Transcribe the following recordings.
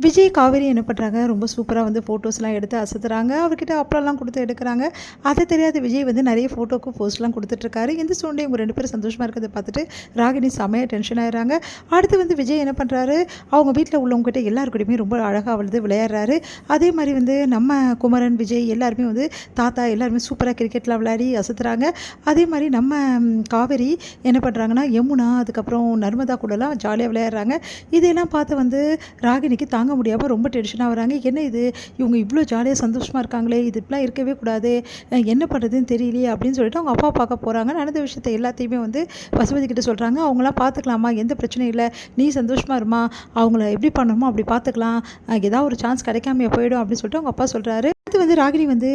விஜய், காவேரி என்ன பண்ணுறாங்க, ரொம்ப சூப்பரா வந்து ஃபோட்டோஸ்லாம் எடுத்து அசத்துறாங்க. அவர்கிட்ட அப்பளம்லாம் குடுத்து எடுக்குறாங்க. அது தெரியாத விஜய் வந்து நெறைய ஃபோட்டோக்கு போஸ்ட்லாம் குடுத்துட்ருக்காரு. இந்த சூழ்நிலை இவங்க 2 பேரும் சந்தோஷமா இருக்கிறத பார்த்துட்டு ராகினி செமையா டென்ஷன் ஆயிடுறாங்க. அடுத்து வந்து விஜய் என்ன பண்ணுறாரு, அவங்க வீட்ல உள்ளவங்ககிட்ட எல்லார்கிட்டயுமே ரொம்ப அழகா வந்து விளையாடுறாரு. அதே மாரி வந்து நம்ம குமரன், விஜய் எல்லாருமே வந்து தாத்தா எல்லாருமே சூப்பரா கிரிக்கெட்லாம் விளையாடி அசத்துறாங்க. அதே மாரி நம்ம காவேரி என்ன பண்ணுறாங்கன்னா, யமுனா அதுக்கப்புறம் நர்மதா கூடலாம் ஜாலியா விளையாடுறாங்க. இதையெல்லாம் பார்த்து வந்து ராகினிக்கு தாங்க முடியாம ரொம்ப டென்ஷனா வராங்க. என்ன இது, இவங்க இவ்ளோ ஜாலியா சந்தோஷமா இருக்காங்களே, இது இப்படிலாம் இருக்கவே கூடாதே, என்ன பண்ணுறதுன்னு தெரியலையே அப்படின்னு சொல்லிட்டு அவங்க அப்பா பார்க்க போறாங்க. நடந்த விஷயத்த எல்லாத்தையுமே வந்து பசுபதி கிட்ட சொல்றாங்க. அவங்களாம் பார்த்துக்கலாம்மா, எந்த பிரச்சனையும் இல்ல, நீ சந்தோஷமா இரும்மா, அவங்கள எப்படி பண்ணணுமோ அப்படி பார்த்துக்கலாம், ஏதாவது ஒரு சான்ஸ் கிடைக்காமயா போயிடும் அப்படின்னு சொல்லிட்டு அவங்க அப்பா சொல்றாரு. அடுத்து வந்து ராகினி வந்து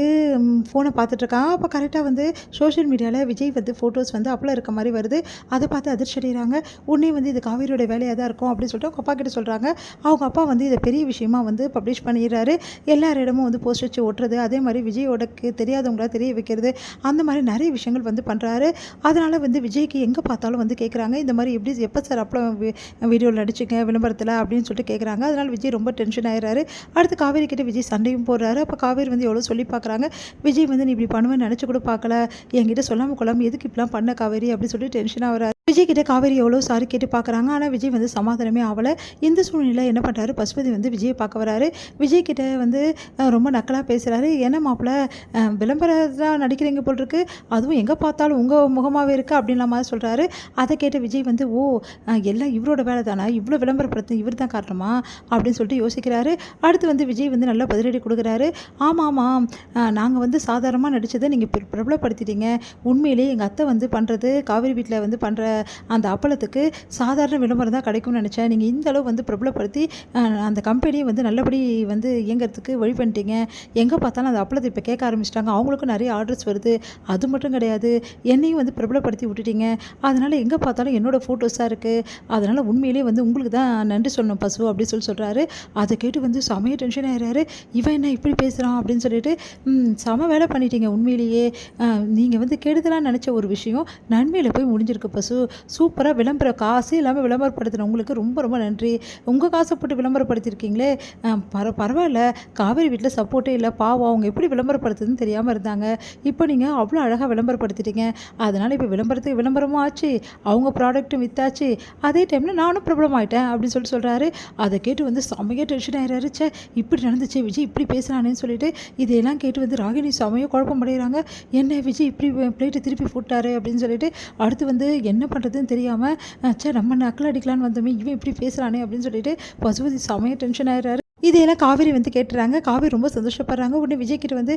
ஃபோனை பார்த்துட்ருக்காங்க. அப்போ கரெக்டாக வந்து சோஷியல் மீடியாவில் விஜய் வந்து ஃபோட்டோஸ் வந்து அப்பளம் இருக்க மாதிரி வருது. அதை பார்த்து அதிர்ச்சி அடைகிறாங்க. உடனே வந்து இது காவேரியோட வேலையாக தான் இருக்கும் அப்படின்னு சொல்லிட்டு அவங்க அப்பா கிட்ட சொல்கிறாங்க. அவங்க அப்பா வந்து இதை பெரிய விஷயமா வந்து பப்ளிஷ் பண்ணிடுறாரு. எல்லாரிடமும் வந்து போஸ்ட் வச்சு ஒட்டுறது, அதே மாதிரி விஜயோடக்கு தெரியாதவங்களா தெரிய வைக்கிறது, அந்த மாதிரி நிறைய விஷயங்கள் வந்து பண்ணுறாரு. அதனால் வந்து விஜய்க்கு எங்கே பார்த்தாலும் வந்து கேட்குறாங்க, இந்த மாதிரி எப்படி எப்போ சார் அப்பளம் வீடியோவில் நடிச்சுங்க விளம்பரத்தில் அப்படின்னு சொல்லிட்டு கேட்குறாங்க. அதனால் விஜய் ரொம்ப டென்ஷன் ஆயிடுறாரு. அடுத்து காவேரி கிட்ட விஜய் சண்டையும் போடுறாரு. அப்போ காவேரி வந்து எவ்வளோ சொல்லி பார்க்குறாங்க. விஜய் வந்து நீ இப்படி பண்ணுவேன்னு நினச்சி கூட பார்க்கல, என்கிட்ட சொல்லாமல் கொள்ளாமல் எதுக்கு இப்படிலாம் பண்ண காவேரி அப்படின்னு சொல்லி டென்ஷன் ஆகிறாரு. விஜய் கிட்ட காவேரி எவ்வளோ சாரி கேட்டு பார்க்குறாங்க. ஆனால் விஜய் வந்து சமாதானமே ஆகலை. இந்த சூழ்நிலையில் என்ன பண்ணுறாரு, பசுபதி வந்து விஜயை பார்க்க வராரு. விஜய் கிட்ட வந்து ரொம்ப நக்கலாக பேசுகிறாரு. என்ன மாப்பிள்ள, விளம்பரத்தான் நடிக்கிறீங்க போல் இருக்கு, அதுவும் எங்கே பார்த்தாலும் உங்கள் முகமாகவே இருக்குது அப்படின்ற மாதிரி சொல்கிறாரு. அதை கேட்ட விஜய் வந்து ஓ, எல்லாம் இவரோட வேலை தானா, இவ்வளோ விளம்பரப்படுத்த இவர் தான் காரணமா அப்படின்னு சொல்லிட்டு யோசிக்கிறாரு. அடுத்து வந்து விஜய் வந்து நல்லா பதிலடி கொடுக்குறாரு. ஆமாம் ஆமாம், நாங்கள் வந்து சாதாரணமாக நடித்ததை நீங்கள் பிரபலப்படுத்திட்டீங்க. உண்மையிலேயே எங்கள் அத்தை வந்து பண்ணுறது, காவேரி வீட்டில் வந்து பண்ணுற அந்த அப்பளத்துக்கு சாதாரண விளம்பரம் தான் கிடைக்கும்னு நினச்சேன். நீங்கள் இந்த அளவு வந்து பிரபலப்படுத்தி அந்த கம்பெனியை வந்து நல்லபடி வந்து இயங்கிறதுக்கு வழி பண்ணிட்டீங்க. எங்கே பார்த்தாலும் அந்த அப்பளத்தை இப்போ கேட்க ஆரம்பிச்சிட்டாங்க. அவங்களுக்கும் நிறைய ஆர்டர்ஸ் வருது. அது மட்டும் கிடையாது, என்னையும் வந்து பிரபலப்படுத்தி விட்டுட்டீங்க. அதனால் எங்கே பார்த்தாலும் என்னோடய ஃபோட்டோஸாக இருக்குது. அதனால் உண்மையிலேயே வந்து உங்களுக்கு தான் நன்றி சொல்லணும் பசு அப்படின்னு சொல்கிறாரு. அதை கேட்டு வந்து செமைய டென்ஷன் ஆகிறாரு. இவன் என்ன இப்படி பேசுகிறான் அப்படின்னு சொல்லிட்டு செம வேலை பண்ணிட்டீங்க. உண்மையிலேயே நீங்கள் வந்து கெடுதலாக நினச்ச ஒரு விஷயம் நன்மையில் போய் முடிஞ்சிருக்கு பசு. சூப்பராக விளம்பரம் காசு இல்லாமல் விளம்பரப்படுத்தின உங்களுக்கு ரொம்ப ரொம்ப நன்றி. உங்கள் காசை போட்டு விளம்பரப்படுத்தியிருக்கீங்களே, பரவாயில்ல, காவேரி வீட்டில் சப்போர்ட்டே இல்லை, பாவம், அவங்க எப்படி விளம்பரப்படுத்துதுன்னு தெரியாமல் இருந்தாங்க. இப்போ நீங்கள் அவ்வளோ அழகாக விளம்பரப்படுத்திட்டீங்க. அதனால் இப்போ விளம்பரத்துக்கு விளம்பரமும் ஆச்சு, அவங்க ப்ராடக்ட்டும் வித்தாச்சு, அதே டைமில் நானும் ப்ராப்ளம் ஆகிட்டேன் அப்படின்னு சொல்கிறாரு. அதை கேட்டு வந்து செம்மையாக டென்ஷன் ஆகிறாரு. சே, இப்படி நடந்துச்சு, விஜய் இப்படி பேசுகிறானேன்னு சொல்லிட்டு இதையெல்லாம் கேட்டு வந்து ராகினி செமையாக குழப்பம் அடைகிறாங்க. என்ன விஜய் இப்படி பிளேட்டை திருப்பி போட்டாரு அப்படின்னு சொல்லிட்டு அடுத்து வந்து என்ன பண்ணுறதுன்னு தெரியாமல் சே, நம்ம நக்கல் அடிக்கலான்னு வந்தோமே, இவன் இப்படி பேசுகிறானே அப்படின்னு சொல்லிட்டு பசுபதி செமையாக டென்ஷன் ஆகிறாரு. இதையெல்லாம் காவேரி வந்து கேட்டுறாங்க. காவேரி ரொம்ப சந்தோஷப்படுறாங்க. உடனே விஜய்கிட்ட வந்து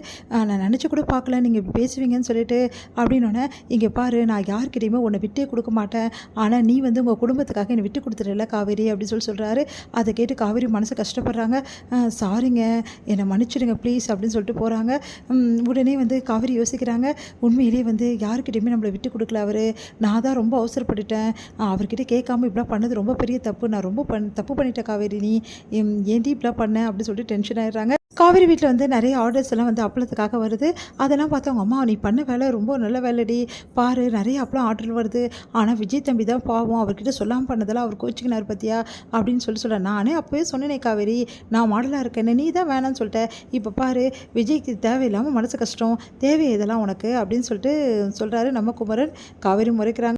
நான் நினச்சி கூட பார்க்கல நீங்கள் இப்படி பேசுவீங்கன்னு சொல்லிட்டு அப்படின்னோடனே, இங்கே பாரு, நான் யார்கிட்டையுமே உன்னை விட்டே கொடுக்க மாட்டேன், ஆனால் நீ வந்து உங்கள் குடும்பத்துக்காக என்னை விட்டு கொடுத்துடல காவேரி அப்படின்னு சொல்கிறாரு. அதை கேட்டு காவேரி மனசு கஷ்டப்படுறாங்க. சாரிங்க, என்னை மன்னிச்சிடுங்க ப்ளீஸ் அப்படின்னு சொல்லிட்டு போகிறாங்க. உடனே வந்து காவேரி யோசிக்கிறாங்க, உண்மையிலேயே வந்து யாருக்கிட்டையுமே நம்மளை விட்டு கொடுக்கல அவர், நான் தான் ரொம்ப அவசரப்பட்டுட்டேன், அவர்கிட்ட கேட்காம இப்படிலாம் பண்ணது ரொம்ப பெரிய தப்பு, நான் ரொம்ப தப்பு பண்ணிட்டேன் காவேரி, நீ ஏன்டி இப்படிலாம் பண்ண அப்படின்னு சொல்லிட்டு டென்ஷன் ஆயிடுறாங்க. காவேரி வீட்டில் வந்து நிறைய ஆர்டர்ஸ் எல்லாம் வந்து அப்பளத்துக்காக வருது. அதெல்லாம் பார்த்து அவங்க அம்மா, நீ பண்ண வேலை ரொம்ப நல்ல வேலைடி, பாரு நிறைய அப்பளம் ஆர்டர் வருது, ஆனால் விஜய் தம்பி தான் பாவம், அவர்கிட்ட சொல்லாமல் பண்ணதெல்லாம் அவர் கோச்சிக்கினார் பற்றியா அப்படின்னு சொல்ல நானே அப்போவே சொன்னேனே காவேரி, நான் மாடலாக இருக்கேன், நீ தான் வேணான்னு சொல்லிட்டேன், இப்போ பாரு விஜய்க்கு தேவையில்லாமல் மனசு கஷ்டம், தேவை இதெல்லாம் உனக்கு அப்படின்னு சொல்லிட்டு சொல்கிறாரு நம்ம குமரன். காவேரி முறைக்கிறாங்க.